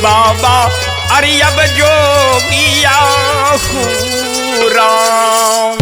बाबा अरे अब जोगिया राम।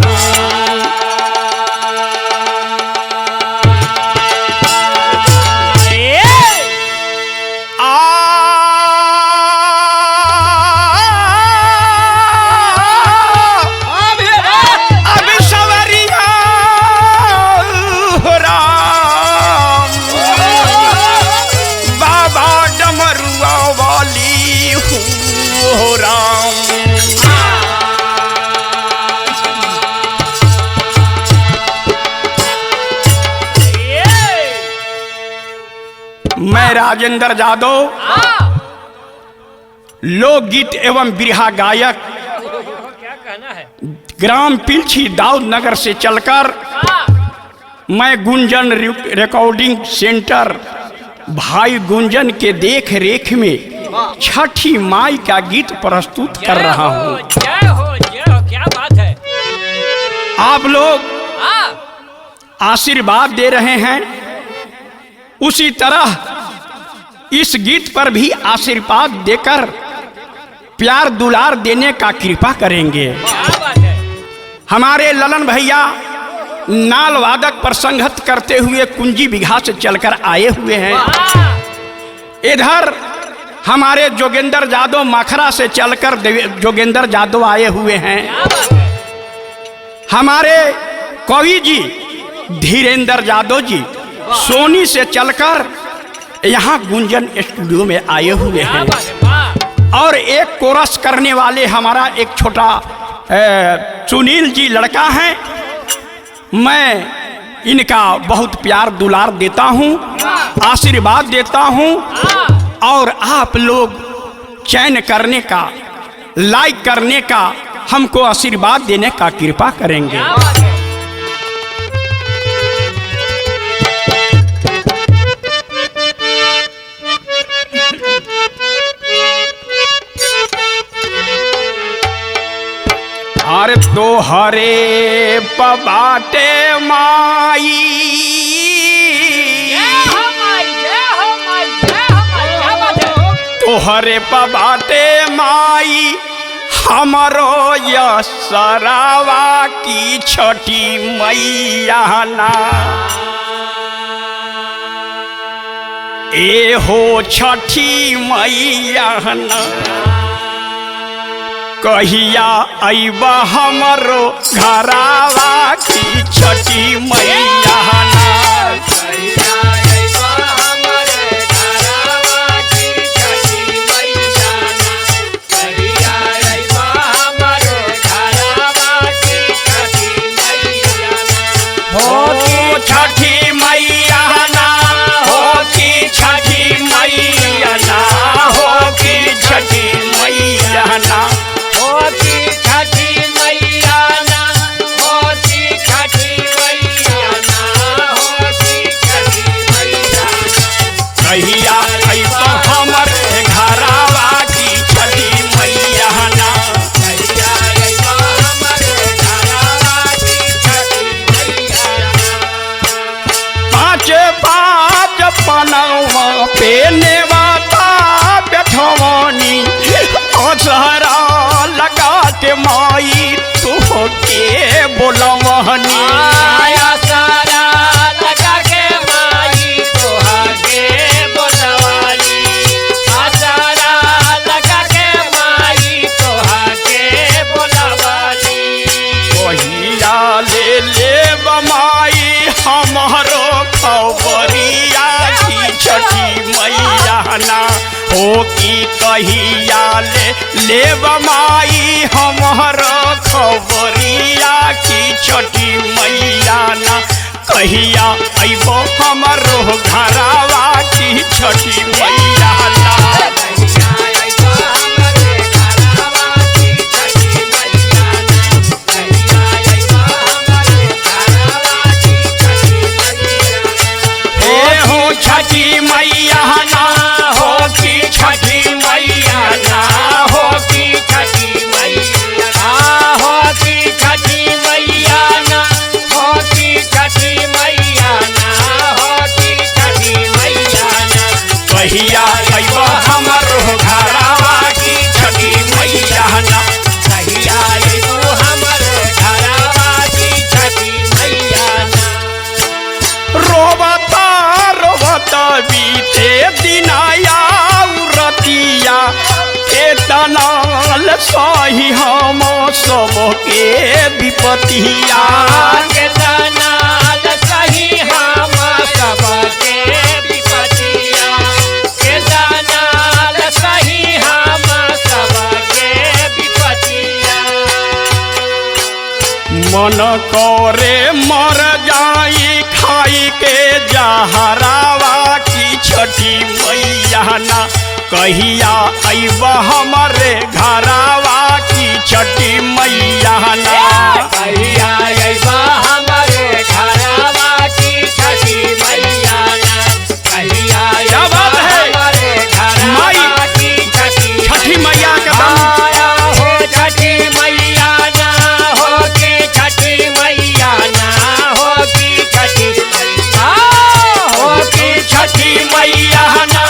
मैं राजेंद्र जादव लोकगीत एवं बिरहा गायक क्या कहना है? ग्राम पिलछी दाऊद नगर से चलकर मैं गुंजन रिकॉर्डिंग सेंटर भाई गुंजन के देख रेख में छठी माई का गीत प्रस्तुत कर रहा हूँ। जय हो क्या बात है। आप लोग आशीर्वाद दे रहे हैं, उसी तरह इस गीत पर भी आशीर्वाद देकर प्यार दुलार देने का कृपा करेंगे। क्या बात है। हमारे ललन भैया नाल वादक पर संगत करते हुए कुंजी बिघा से चलकर आए हुए हैं। इधर हमारे जोगेंद्र जादव माखरा से चलकर जोगेंद्र जादव आए हुए हैं। हमारे कवि जी धीरेन्द्र जादव जी सोनी से चलकर यहाँ गुंजन स्टूडियो में आए हुए हैं। और एक कोरस करने वाले हमारा एक छोटा सुनील जी लड़का है। मैं इनका बहुत प्यार दुलार देता हूँ, आशीर्वाद देता हूँ और आप लोग चयन करने का, लाइक करने का, हमको आशीर्वाद देने का कृपा करेंगे। अरे तोहरे पबाटे माई, तोहरे पबाटे माई हमरो यसरावा की छठी मैया ना। ए हो छठी मैया ना, कहिया अइबा हमरो घरावा की छठी मैया ना। कहिया अइबा हमरे घरावा की छठी मैया ना। कहिया अइबा हमरे घरावा की छठी मैया ना। हो की छठी मैया ना, हो की छठी मैया ना, हो की छठी मैया ना। कहिया अइबा हमरे घरावा की छठी मैया ना। कहिया अइबा हमरे घरावा की छठी मैया ना। पाँच पाँच पनवा पे नेवाता बैठवानी, असहरा लगा के माई तू के बोलवानी। आया सारा लगा के माई तोहा के बोलवानी। आसारा लगा के माई तोहा के बोलवानी। कहिया ले माई हमारो खबरिया की छठी मैया ना। हो की कहिया ले माई हमारो खबरिया की छठी मैया ना। कहिया अइबो हमरो घरावा की छठी मैया ना। कहिया अइबा हमरे घरावा की छठी मैया ना। कहिया अइबा हमरे घरावा की छठी मैया ना। ए हो छठी मैया ना, हो की छठी मैया ना, हो की छठी मैया ना। हो की छठी मैया ना। हो की छठी मैया ना। हो की छठी मैया ना। कहिया अइबा हम तनाल सही हम सबके विपतिया। के तनाल सही हम सबके विपतिया। के तनाल सही हम सबके विपतिया। मन करे मर जाई खाई के जहरावा की छठी मैया ना कहिया अइब हमारे घरावा की छठी मैया ना। कहिया अइबा हमारे घरवा की छठी मैया ना। कहिया अइबा हमारे घरवा की छठी मैया के आया हो छठी मैया ना हो की छठी मैया ना हो की छठी हो की छठी मैया ना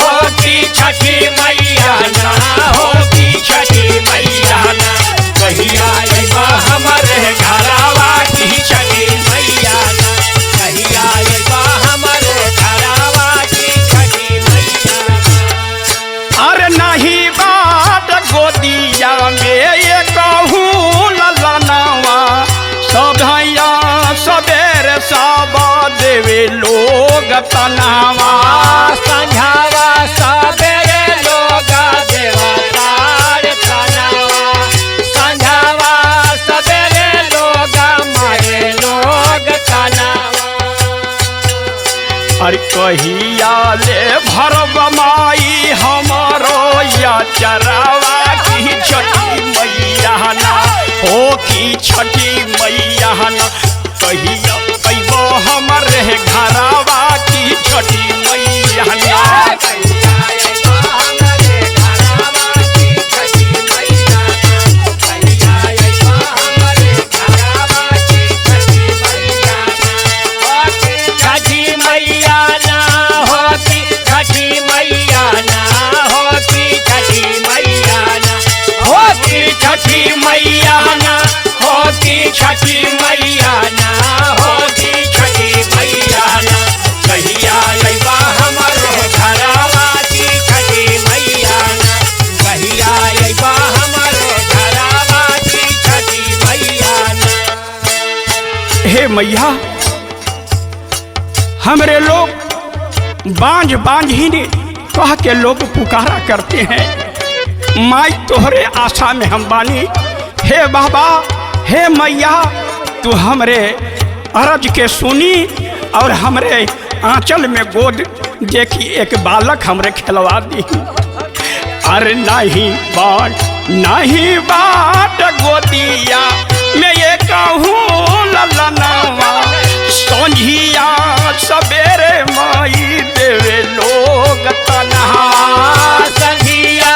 हो की छठी मैया ना हो की छठी मैया ना। कहिया अइबा हमारे घरवा की छठी मैया ना। कहिया अइबा हमारे घरवा की छठी मैया ना। अरे नहीं बात गोदिया में ये कहूँ ललनावा सभैया सबेर साबा देवे लोग तनावा। संझावा सबेरे लोग देवतार तनावा। संझावा सबेरे लोग मारे लोग तनावा। अरे कहिया ले भरब माई हमारो या चरावा की छठी मैया ना हो की छठी मैया ना। कहिया अइबो हमारे घरावा की छठी मैया ना। कहिया अइबा हमारे घरवा की छठी मैया ना। कहिया अइबा हमारे घरवा की छठी मैया ना। हो की छठी मैया ना हो की छठी मैया ना हो की छठी मैया ना हो की छठी मैया ना हो की छठी मैया ना हो की छठी मैया ना। कहिया अइबा हमारे घरवा की छठी मैया ना। कहिया अइबा हमारे घरवा की छठी मैया ना। हे मैया हमरे लोग बांझ बांझ ही ने कह के लोग पुकारा करते हैं। माई तोहरे आशा में हम बानी। हे बाबा हे मैया तू हमरे अरज के सुनी और हमरे आंचल में गोद देखी एक बालक हमरे खिलवा दी। अरे नहीं बाट गोदिया मैं ये कहूँ ललनावा संझिया सबेरे माई देवे लोग तनहा। संझिया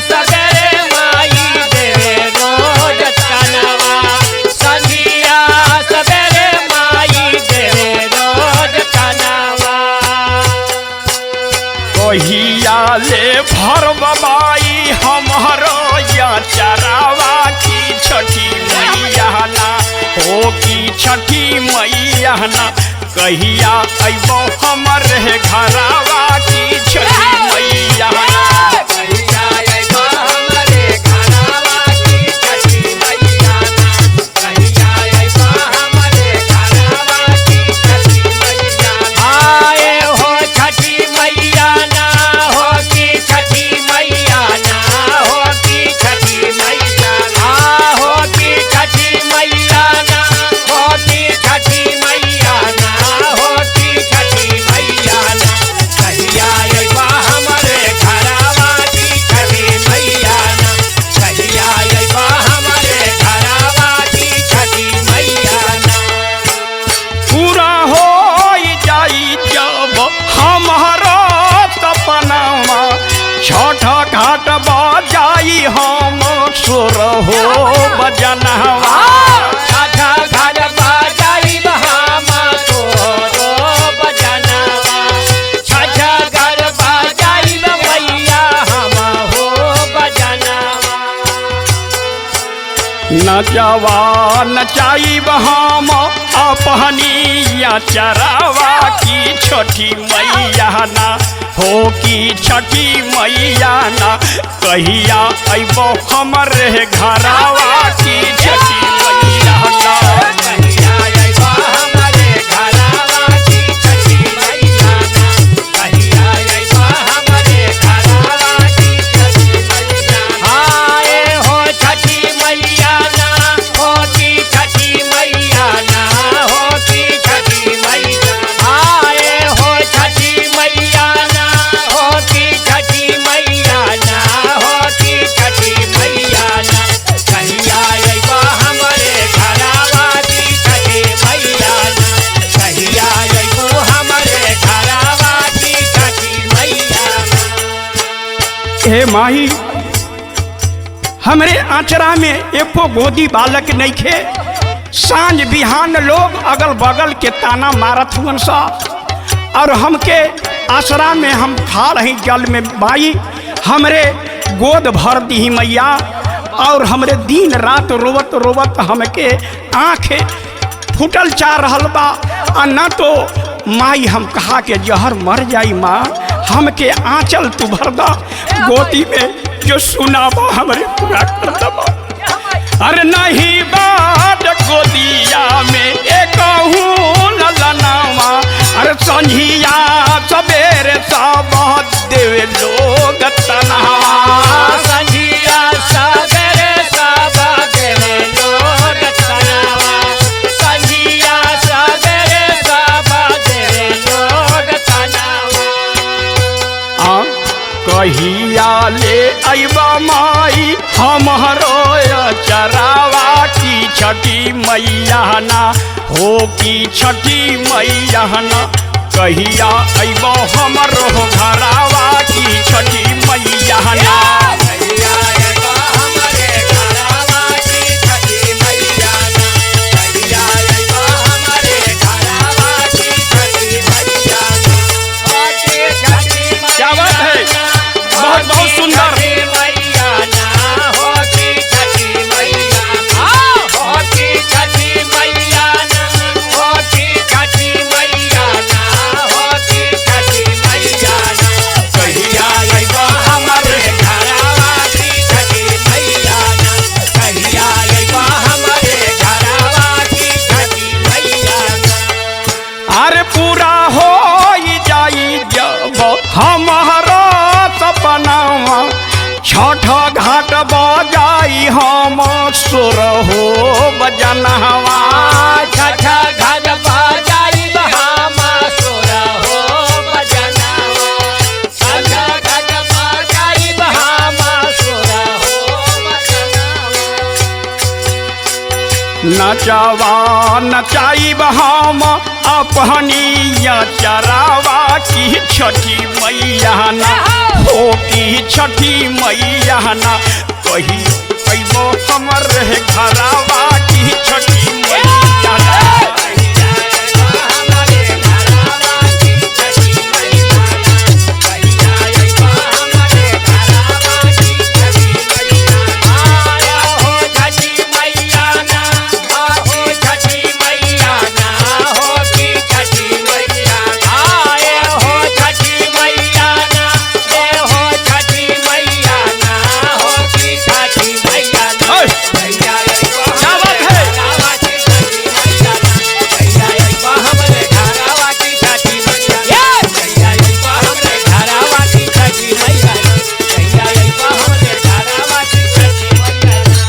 सबेरे माई देवे रोज तनवा। संझिया सबेरे माई देवे रोज तनवा। कहिया ले भरब माई हमारो या चरावा की छठी मैया ना हो की छठी मैया ना। कहिया अइबो हमारे घरावा की छठी मैया ना। कहिया अइबा हमारे घरवा की छठी मैया ना। कहिया अइबा हमारे घरवा की छठी मैया ना। आए हो छठी मैया ना हो की छठी मैया ना हो की छठी मैया ना हो की छठी मैया ना हो की छठी मैया ना हो की छठी मैया ना। कहिया अइबा हमारे घर नचवा नचाई हम अपहनिया चरावा की छठी मैया ना हो की छठी मैया ना कहिया अइबो हमरे घरावा की छठी मैया ना कहिया अइबा हमरे घरावा की छठी मैया ना कहिया अइबा हमरे घरावा की छठी मैया आए हो छठी मैया ना हो की छठी मैया ना हो की छठी मैया आए हो छठी मैया ना हो की छठी मैया ना हो की छठी मैया ना कहिया अइबा हमरे घरावा की छठी मैया ना कहिया अइबो हमरे घरावा की छठी मैया ना हे माही हमरे आचरा में एको गोदी बालक नहीं खे। सांझ बिहान लोग अगल बगल के ताना मारत हुन सा और हमके आसरा में हम खा रही जल में बाई हमरे गोद भर दी मैया और हमरे दिन रात रोवत रोवत हमके आँखें फुटल चा रहल बा। आ न तो माई हम कहा के जहर मर जाई माँ हमके आंचल तू भर दा गोदी में जो सुनावा हमरे पूरा कर दबा। अरे नहीं बात गोदिया में एक ललनावा अरे संझिया सवेरे सब देवे लोग तनावा संझिया सवेरे सब देवे लोग तनावा संझिया सवेरे सब देवे लोग तनावा कहिया ले अइबा माई हमरो चरावा की छठी मैया ना हो की छठी मैया ना कहिया अइबा हमरो घरावा की छठी मैया ना कहिया अइबा हमरे घरावा की छठी मैया ना कहिया अइबा हमरे घरावा की छठी मैया ना हो की छठी मैया क्या बात है बहुत बहुत सुंदर मैया ना हो की छठी मैया हो की छठी मैया ना हो की छठी मैया ना हो की छठी मैया ना कहिया अइबा हमरे घरावा की छठी मैया ना कहिया अइबा हमरे घरावा की छठी मैया ना अरे पूरा हो जाई जब हमारा सपनावा छठ घाट बजाई हम सुर हो बजनवा छठ घाट बजाई बहामा सुर हो बजनवा छठ घाट बजाई बहामा सुर हो बजनवा नचवा नचाई हम अपहनिया चरावा की छठी मैया ना हो की छठी मैया ना कही अइबो हमरे घरावा की छठी मैया ना कहिया अइबा हमरे घरावा की छठी मैया ना कहिया अइबा हमरे घरावा की छठी मैया ना हो छठी मैया ना हो छठी मैया ना हो की छठी मैया आए हो छठी मैया ना हो छठी मैया ना हो की छठी मैया ना ओए! कहिया अइबा क्या बात है? घरावा की छठी मैया ना कहिया अइबा हमरे घरावा की छठी मैया ना कहिया अइबा हमरे घरावा की छठी मैया ना कहिया अइबा हमरे घरावा की छठी मैया ना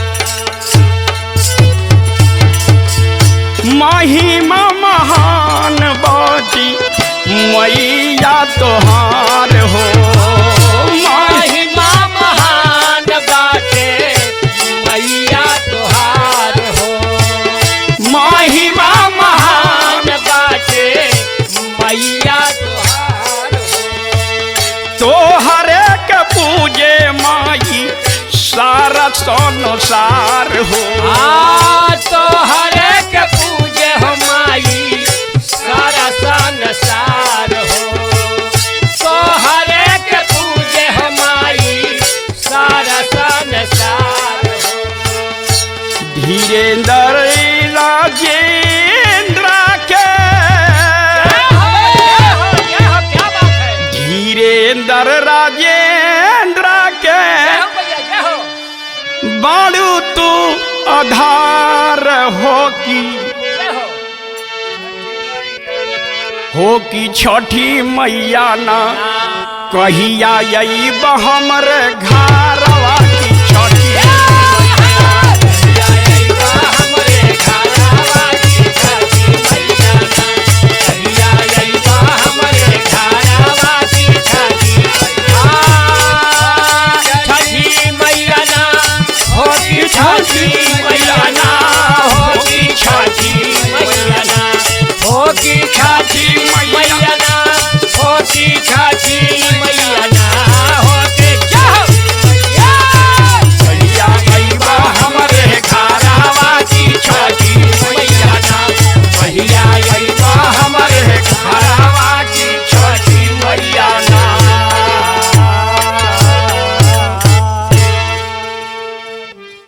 महिमा महान बाटी मैया तोहार हो महिमा महान बाटे मैया तोहार हो महिमा महान महान बाटे मैया तोहार हो तोहरे के पूजे माई सारा संसार हो तो हरे के पूजे हो माई सारा संसार हो तो हरे के पूजे हो माई सारा संसार हो राजेंद्र के क्या बात है धीरेन्द्र राजेंद्र के जय हो बाड़ू तू आधार हो की छठी मैया ना कहिया यही हमर घरवा की छठी छठी मैया ना हो की छठी मैया ना हो की छठी